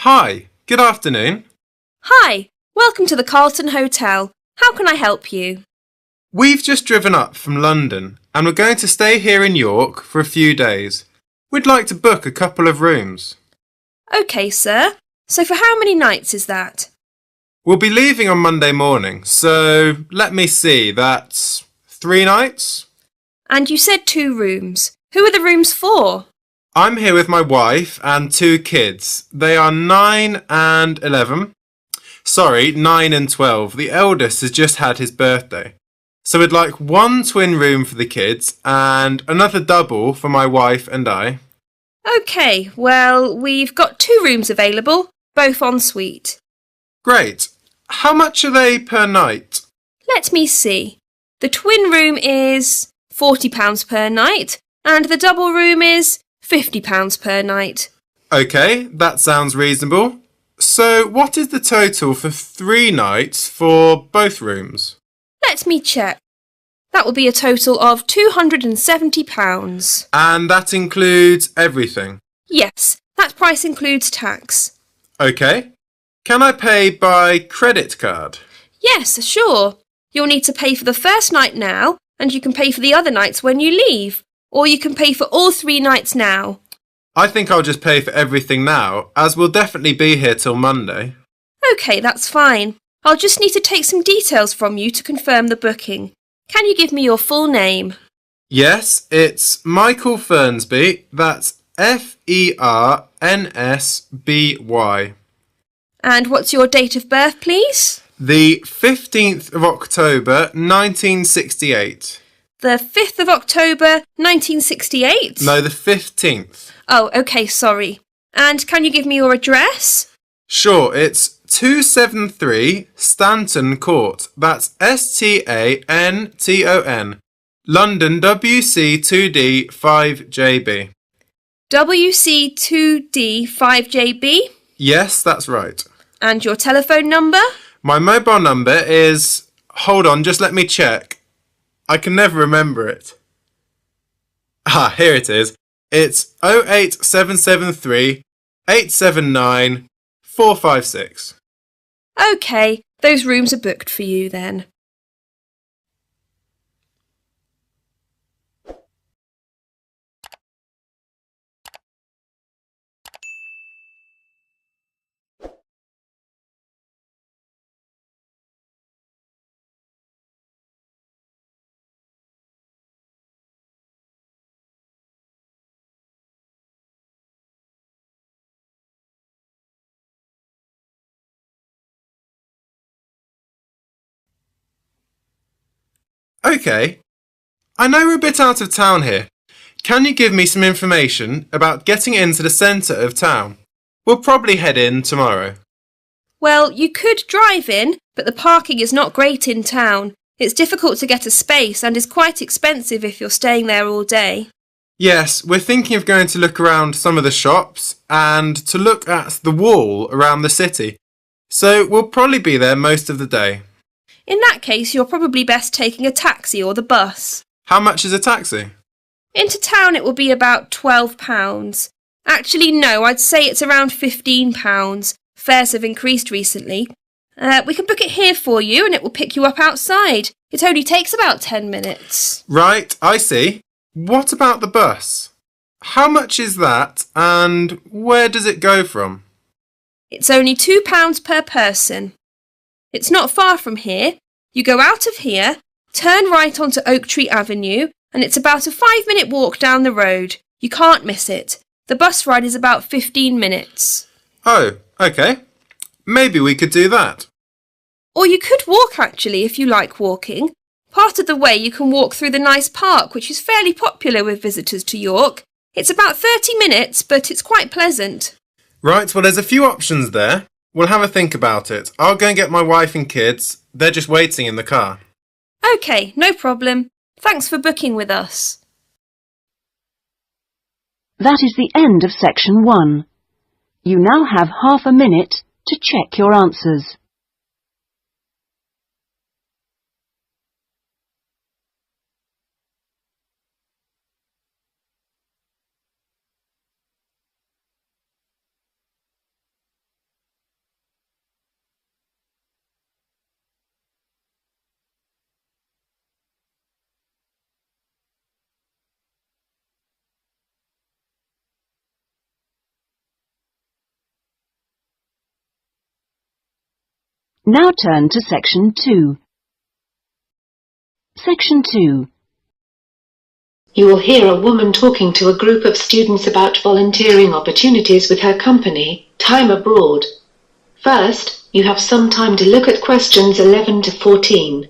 Hi, good afternoon. Hi, welcome to the Carlton Hotel. How can I help you? We've just driven up from London and we're going to stay here in York for a few days. We'd like to book a couple of rooms. OK, sir. So for how many nights is that? We'll be leaving on Monday morning, so let me see, that's 3 nights? And you said 2 rooms. Who are the rooms for? I'm here with my wife and 2 kids. They are 9 and 11. Sorry, 9 and 12. The eldest has just had his birthday. So we'd like 1 twin room for the kids and another double for my wife and I. OK, well, we've got 2 rooms available, both en suite. Great. How much are they per night? Let me see. The twin room is £40 per night and the double room is £50 per night. OK, that sounds reasonable. So what is the total for 3 nights for both rooms? Let me check. That will be a total of £270. And that includes everything? Yes, that price includes tax. OK. Can I pay by credit card? Yes, sure. You'll need to pay for the first night now, and you can pay for the other nights when you leave. Or you can pay for all 3 nights now. I think I'll just pay for everything now, as we'll definitely be here till Monday. OK, that's fine. I'll just need to take some details from you to confirm the booking. Can you give me your full name? Yes, it's Michael Fernsby. That's Fernsby. And what's your date of birth, please? The 15th of October, 1968. The 5th of October, 1968? No, the 15th. Oh, OK, sorry. And can you give me your address? Sure, it's 273 Stanton Court. That's Stanton. London WC2D 5JB. WC2D 5JB? Yes, that's right. And your telephone number? My mobile number is... Hold on, just let me check. I can never remember it. Ah, here it is. It's 08773 879 456. OK, those rooms are booked for you then. OK. I know we're a bit out of town here. Can you give me some information about getting into the centre of town? We'll probably head in tomorrow. Well, you could drive in, but the parking is not great in town. It's difficult to get a space and is quite expensive if you're staying there all day. Yes, we're thinking of going to look around some of the shops and to look at the wall around the city. So we'll probably be there most of the day. In that case, you're probably best taking a taxi or the bus. How much is a taxi? Into town it will be about £12. Actually, no, I'd say it's around £15. Fares have increased recently. We can book it here for you and it will pick you up outside. It only takes about 10 minutes. Right, I see. What about the bus? How much is that and where does it go from? It's only £2 per person. It's not far from here. You go out of here, turn right onto Oak Tree Avenue, and it's about a 5-minute walk down the road. You can't miss it. The bus ride is about 15 minutes. Oh, OK. Maybe we could do that. Or you could walk, actually, if you like walking. Part of the way you can walk through the nice park, which is fairly popular with visitors to York. It's about 30 minutes, but it's quite pleasant. Right, well, there's a few options there. We'll have a think about it. I'll go and get my wife and kids. They're just waiting in the car. OK, no problem. Thanks for booking with us. That is the end of section 1. You now have half a minute to check your answers. Now turn to Section 2. Section 2. You will hear a woman talking to a group of students about volunteering opportunities with her company, Time Abroad. First, you have some time to look at questions 11 to 14.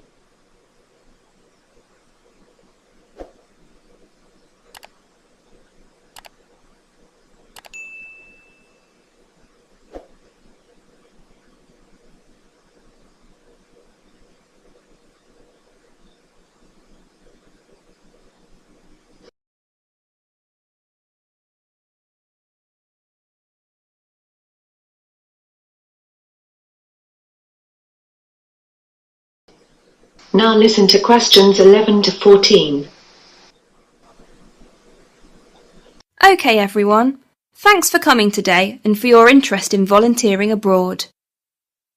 Now listen to questions 11 to 14. OK everyone, thanks for coming today and for your interest in volunteering abroad.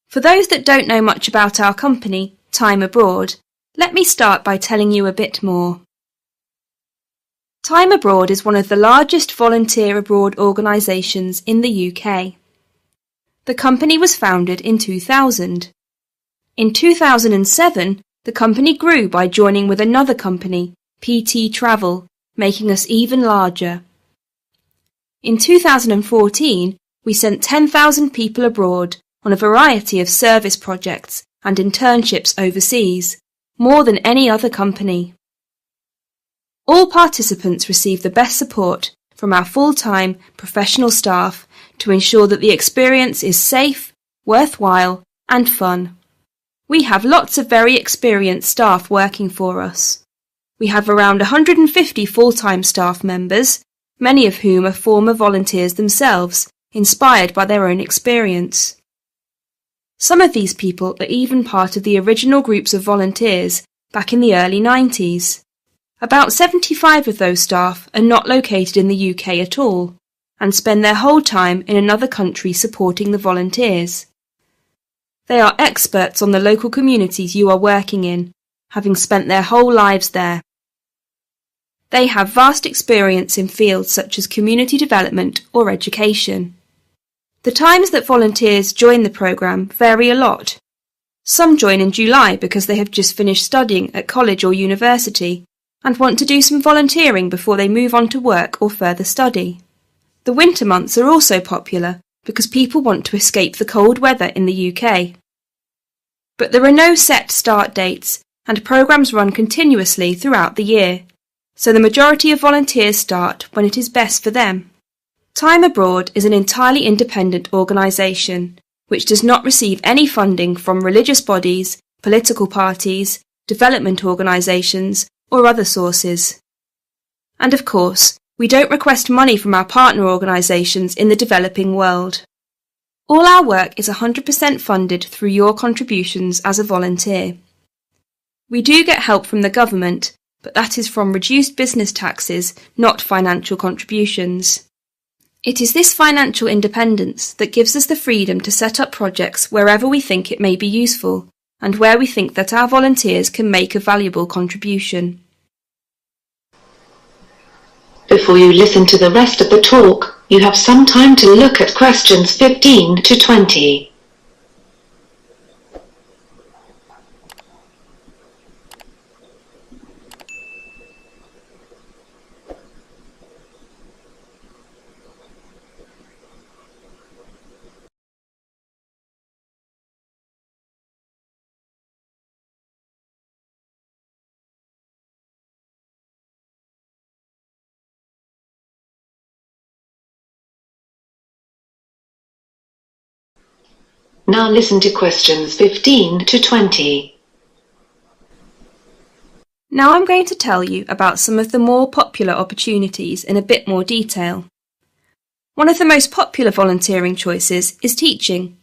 For those that don't know much about our company, Time Abroad, let me start by telling you a bit more. Time Abroad is one of the largest volunteer abroad organisations in the UK. The company was founded in 2000. In 2007, the company grew by joining with another company, PT Travel, making us even larger. In 2014, we sent 10,000 people abroad on a variety of service projects and internships overseas, more than any other company. All participants receive the best support from our full-time professional staff to ensure that the experience is safe, worthwhile, and fun. We have lots of very experienced staff working for us. We have around 150 full-time staff members, many of whom are former volunteers themselves, inspired by their own experience. Some of these people are even part of the original groups of volunteers back in the early 90s. About 75 of those staff are not located in the UK at all, and spend their whole time in another country supporting the volunteers. They are experts on the local communities you are working in, having spent their whole lives there. They have vast experience in fields such as community development or education. The times that volunteers join the programme vary a lot. Some join in July because they have just finished studying at college or university and want to do some volunteering before they move on to work or further study. The winter months are also popular because people want to escape the cold weather in the UK. But there are no set start dates, and programmes run continuously throughout the year, so the majority of volunteers start when it is best for them. Time Abroad is an entirely independent organisation, which does not receive any funding from religious bodies, political parties, development organisations, or other sources. And of course, we don't request money from our partner organisations in the developing world. All our work is 100% funded through your contributions as a volunteer. We do get help from the government, but that is from reduced business taxes, not financial contributions. It is this financial independence that gives us the freedom to set up projects wherever we think it may be useful, and where we think that our volunteers can make a valuable contribution. Before you listen to the rest of the talk, you have some time to look at questions 15 to 20. Now listen to questions 15 to 20. Now I'm going to tell you about some of the more popular opportunities in a bit more detail. One of the most popular volunteering choices is teaching.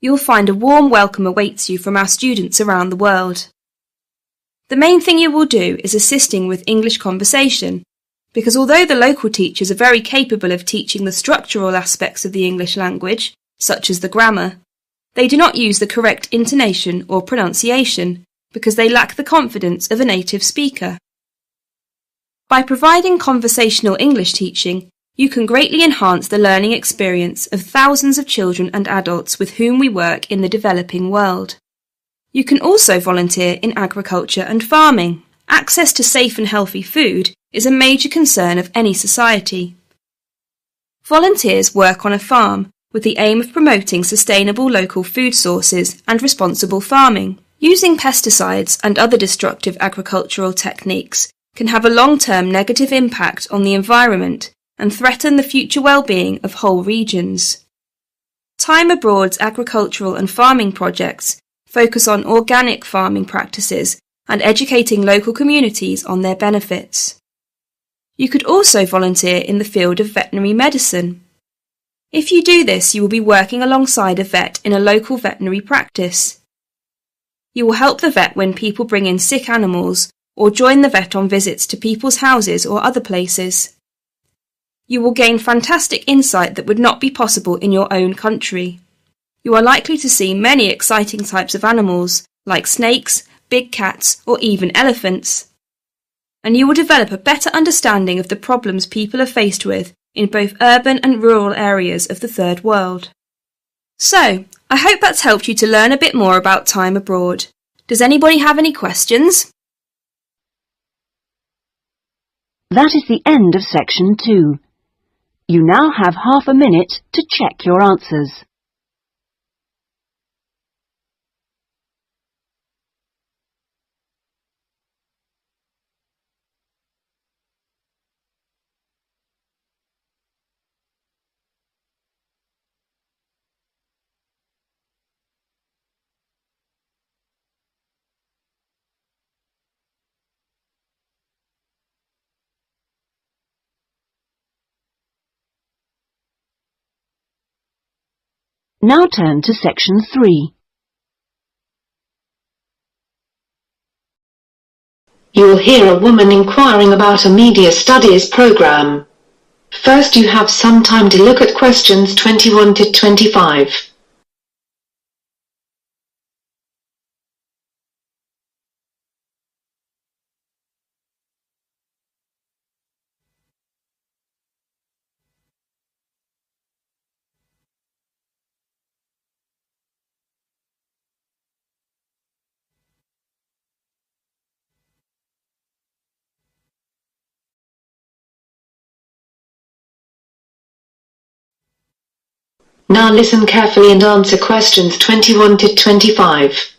You'll find a warm welcome awaits you from our students around the world. The main thing you will do is assisting with English conversation, because although the local teachers are very capable of teaching the structural aspects of the English language, such as the grammar, they do not use the correct intonation or pronunciation because they lack the confidence of a native speaker. By providing conversational English teaching, You can greatly enhance the learning experience of thousands of children and adults with whom we work in the developing world. You can also volunteer in agriculture and farming. Access to safe and healthy food is a major concern of any society. Volunteers work on a farm with the aim of promoting sustainable local food sources and responsible farming. Using pesticides and other destructive agricultural techniques can have a long-term negative impact on the environment and threaten the future well-being of whole regions. Time Abroad's agricultural and farming projects focus on organic farming practices and educating local communities on their benefits. You could also volunteer in the field of veterinary medicine. If you do this, you will be working alongside a vet in a local veterinary practice. You will help the vet when people bring in sick animals or join the vet on visits to people's houses or other places. You will gain fantastic insight that would not be possible in your own country. You are likely to see many exciting types of animals, like snakes, big cats, or even elephants. And you will develop a better understanding of the problems people are faced with in both urban and rural areas of the Third World. So, I hope that's helped you to learn a bit more about time abroad. Does anybody have any questions? That is the end of section 2. You now have half a minute to check your answers. Now turn to section 3. You will hear a woman inquiring about a media studies program. First, you have some time to look at questions 21 to 25. Now listen carefully and answer questions 21 to 25.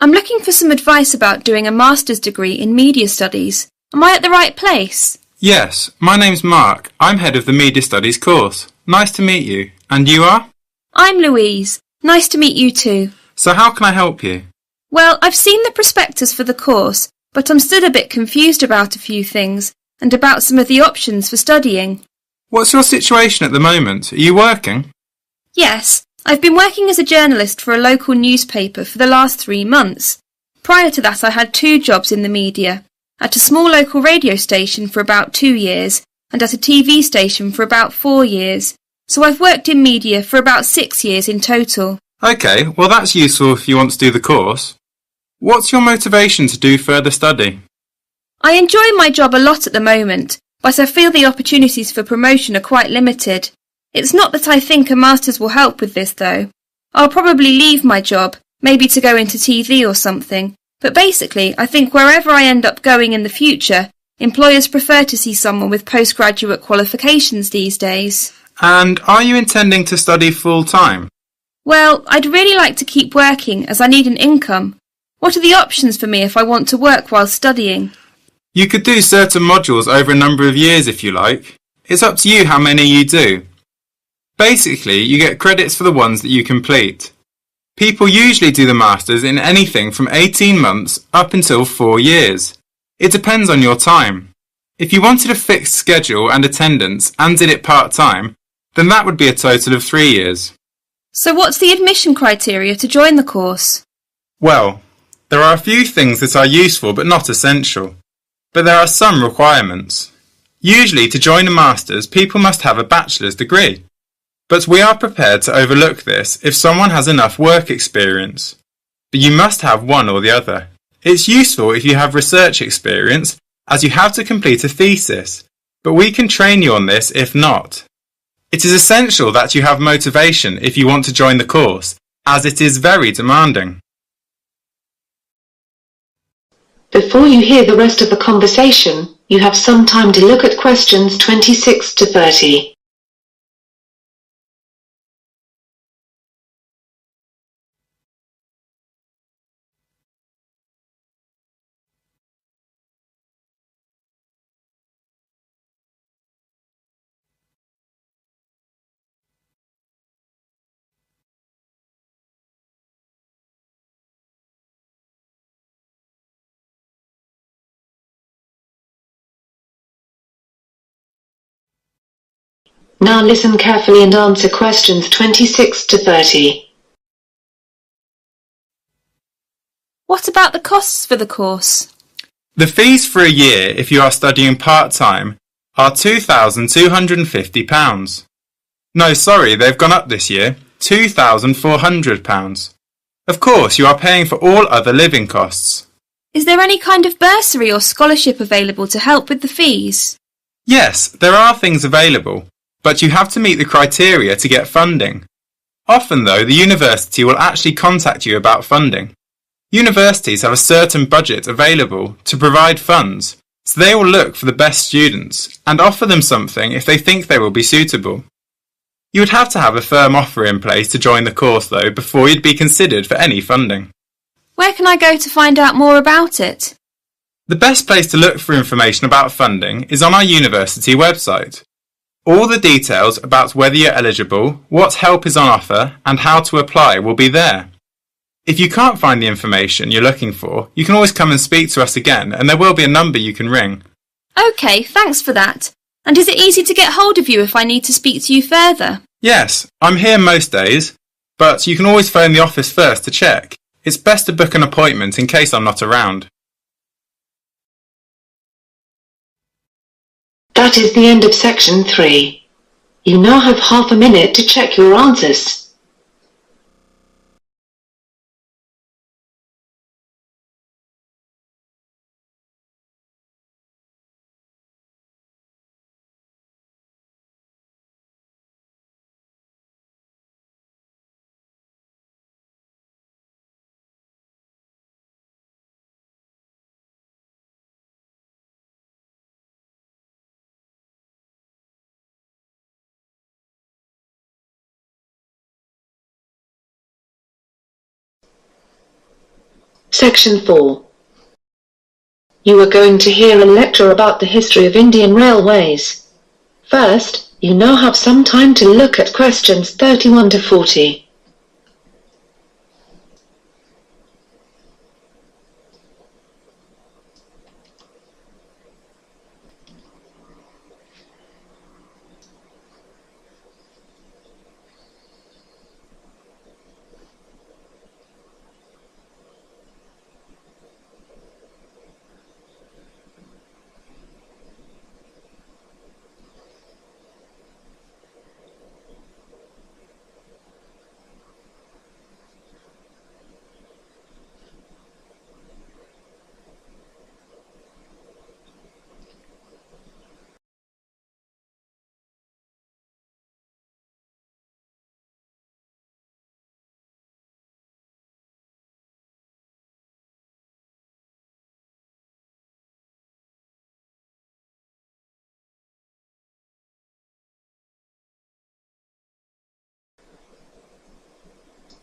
I'm looking for some advice about doing a master's degree in media studies. Am I at the right place? Yes, my name's Mark. I'm head of the Media Studies course. Nice to meet you. And you are? I'm Louise. Nice to meet you too. So how can I help you? Well, I've seen the prospectus for the course, but I'm still a bit confused about a few things and about some of the options for studying. What's your situation at the moment? Are you working? Yes, I've been working as a journalist for a local newspaper for the last 3 months. Prior to that, I had 2 jobs in the media, at a small local radio station for about 2 years and at a TV station for about 4 years. So I've worked in media for about 6 years in total. Okay, well that's useful if you want to do the course. What's your motivation to do further study? I enjoy my job a lot at the moment, but I feel the opportunities for promotion are quite limited. It's not that I think a master's will help with this though. I'll probably leave my job, maybe to go into TV or something, but basically I think wherever I end up going in the future, employers prefer to see someone with postgraduate qualifications these days. And are you intending to study full-time? Well, I'd really like to keep working as I need an income. What are the options for me if I want to work while studying? You could do certain modules over a number of years if you like. It's up to you how many you do. Basically, you get credits for the ones that you complete. People usually do the Masters in anything from 18 months up until 4 years. It depends on your time. If you wanted a fixed schedule and attendance and did it part-time, then that would be a total of 3 years. So what's the admission criteria to join the course? Well, there are a few things that are useful but not essential. But there are some requirements. Usually to join a Masters, people must have a bachelor's degree. But we are prepared to overlook this if someone has enough work experience. But you must have one or the other. It's useful if you have research experience as you have to complete a thesis, but we can train you on this if not. It is essential that you have motivation if you want to join the course, as it is very demanding. Before you hear the rest of the conversation, you have some time to look at questions 26 to 30. Now listen carefully and answer questions 26 to 30. What about the costs for the course? The fees for a year if you are studying part-time are £2,250. No, sorry, they've gone up this year, £2,400. Of course, you are paying for all other living costs. Is there any kind of bursary or scholarship available to help with the fees? Yes, there are things available, but you have to meet the criteria to get funding. Often, though, the university will actually contact you about funding. Universities have a certain budget available to provide funds, so they will look for the best students and offer them something if they think they will be suitable. You would have to have a firm offer in place to join the course, though, before you'd be considered for any funding. Where can I go to find out more about it? The best place to look for information about funding is on our university website. All the details about whether you're eligible, what help is on offer, and how to apply will be there. If you can't find the information you're looking for, you can always come and speak to us again, and there will be a number you can ring. OK, thanks for that. And is it easy to get hold of you if I need to speak to you further? Yes, I'm here most days, but you can always phone the office first to check. It's best to book an appointment in case I'm not around. That is the end of section 3. You now have half a minute to check your answers. Section 4. You are going to hear a lecture about the history of Indian railways. First, you now have some time to look at questions 31 to 40.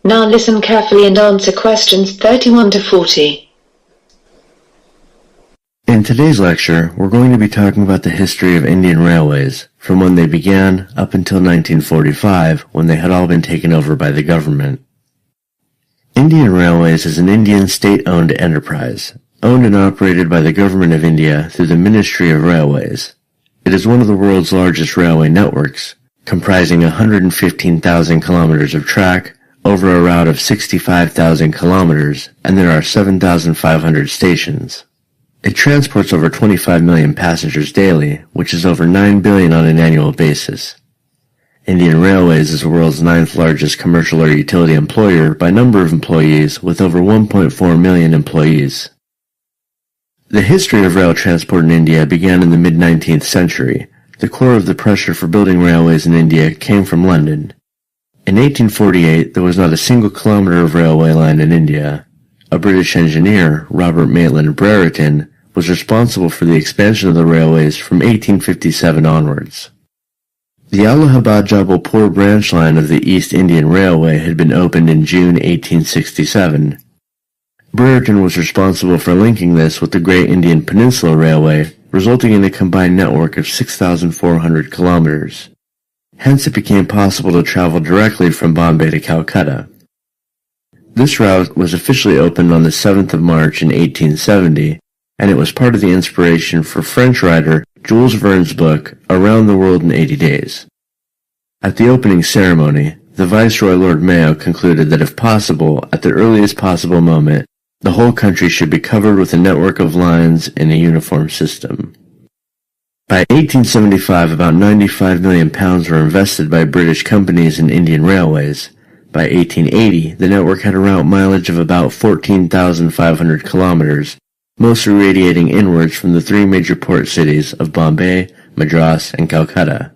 Now listen carefully and answer questions 31 to 40. In today's lecture, we're going to be talking about the history of Indian railways, from when they began up until 1945, when they had all been taken over by the government. Indian Railways is an Indian state-owned enterprise, owned and operated by the Government of India through the Ministry of Railways. It is one of the world's largest railway networks, comprising 115,000 kilometers of track, over a route of 65,000 kilometers, and there are 7,500 stations. It transports over 25 million passengers daily, which is over 9 billion on an annual basis. Indian Railways is the world's 9th largest commercial or utility employer by number of employees, with over 1.4 million employees. The history of rail transport in India began in the mid-19th century. The core of the pressure for building railways in India came from London. In 1848, there was not a single kilometre of railway line in India. A British engineer, Robert Maitland Brereton, was responsible for the expansion of the railways from 1857 onwards. The Allahabad-Jabalpur branch line of the East Indian Railway had been opened in June 1867. Brereton was responsible for linking this with the Great Indian Peninsula Railway, resulting in a combined network of 6,400 kilometers. Hence it became possible to travel directly from Bombay to Calcutta. This route was officially opened on the 7th of March in 1870, and it was part of the inspiration for French writer Jules Verne's book Around the World in 80 Days. At the opening ceremony, the Viceroy Lord Mayo concluded that if possible, at the earliest possible moment, the whole country should be covered with a network of lines in a uniform system. By 1875, about £95 million were invested by British companies in Indian railways. By 1880, the network had a route mileage of about 14,500 kilometers, mostly radiating inwards from the three major port cities of Bombay, Madras, and Calcutta.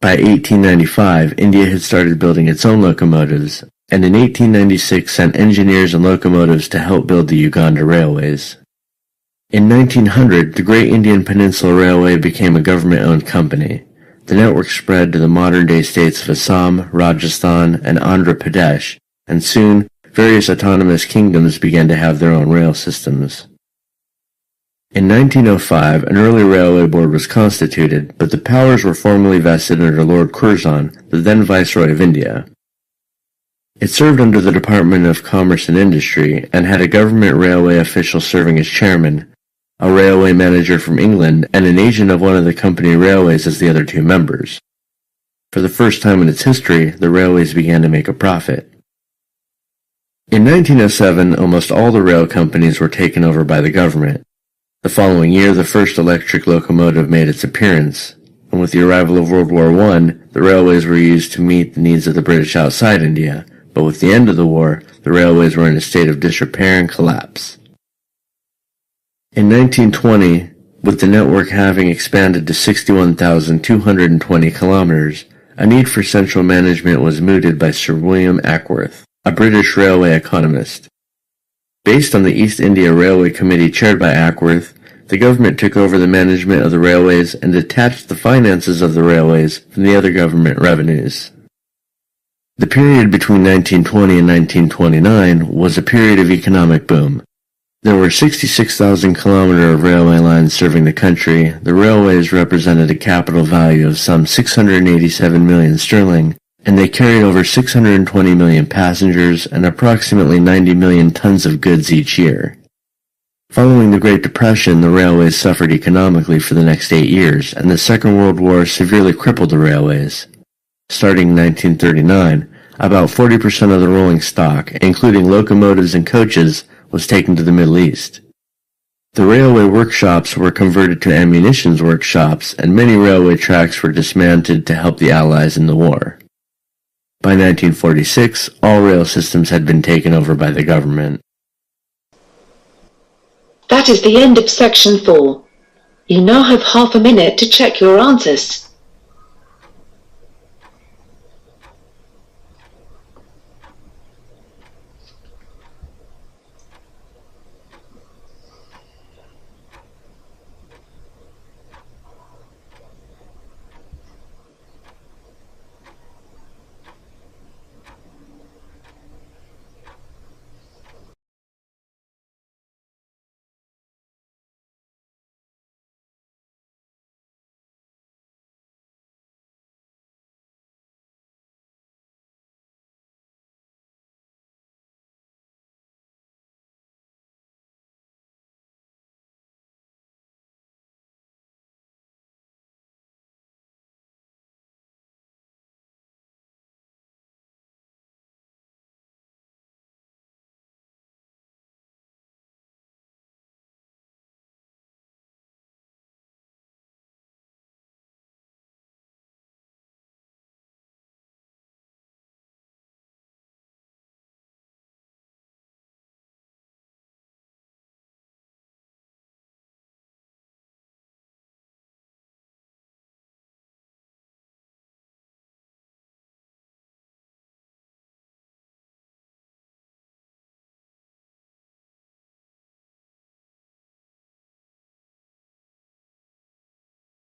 By 1895, India had started building its own locomotives, and in 1896 sent engineers and locomotives to help build the Uganda railways. In 1900, the Great Indian Peninsula Railway became a government-owned company. The network spread to the modern-day states of Assam, Rajasthan, and Andhra Pradesh, and soon various autonomous kingdoms began to have their own rail systems. In 1905, an early railway board was constituted, but the powers were formally vested under Lord Curzon, the then Viceroy of India. It served under the Department of Commerce and Industry, and had a government railway official serving as chairman, a railway manager from England, and an agent of one of the company railways as the other two members. For the first time in its history, the railways began to make a profit. In 1907, almost all the rail companies were taken over by the government. The following year, the first electric locomotive made its appearance, and with the arrival of World War I, the railways were used to meet the needs of the British outside India, but with the end of the war, the railways were in a state of disrepair and collapse. In 1920, with the network having expanded to 61,220 kilometers, a need for central management was mooted by Sir William Ackworth, a British railway economist. Based on the East India Railway Committee chaired by Ackworth, the government took over the management of the railways and detached the finances of the railways from the other government revenues. The period between 1920 and 1929 was a period of economic boom. There were 66,000 kilometers of railway lines serving the country. The railways represented a capital value of some 687 million sterling, and they carried over 620 million passengers and approximately 90 million tons of goods each year. Following the Great Depression, the railways suffered economically for the next 8 years, and the Second World War severely crippled the railways. Starting in 1939, about 40% of the rolling stock, including locomotives and coaches, was taken to the Middle East. The railway workshops were converted to ammunitions workshops, and many railway tracks were dismantled to help the Allies in the war. By 1946, all rail systems had been taken over by the government. That is the end of section 4. You now have half a minute to check your answers.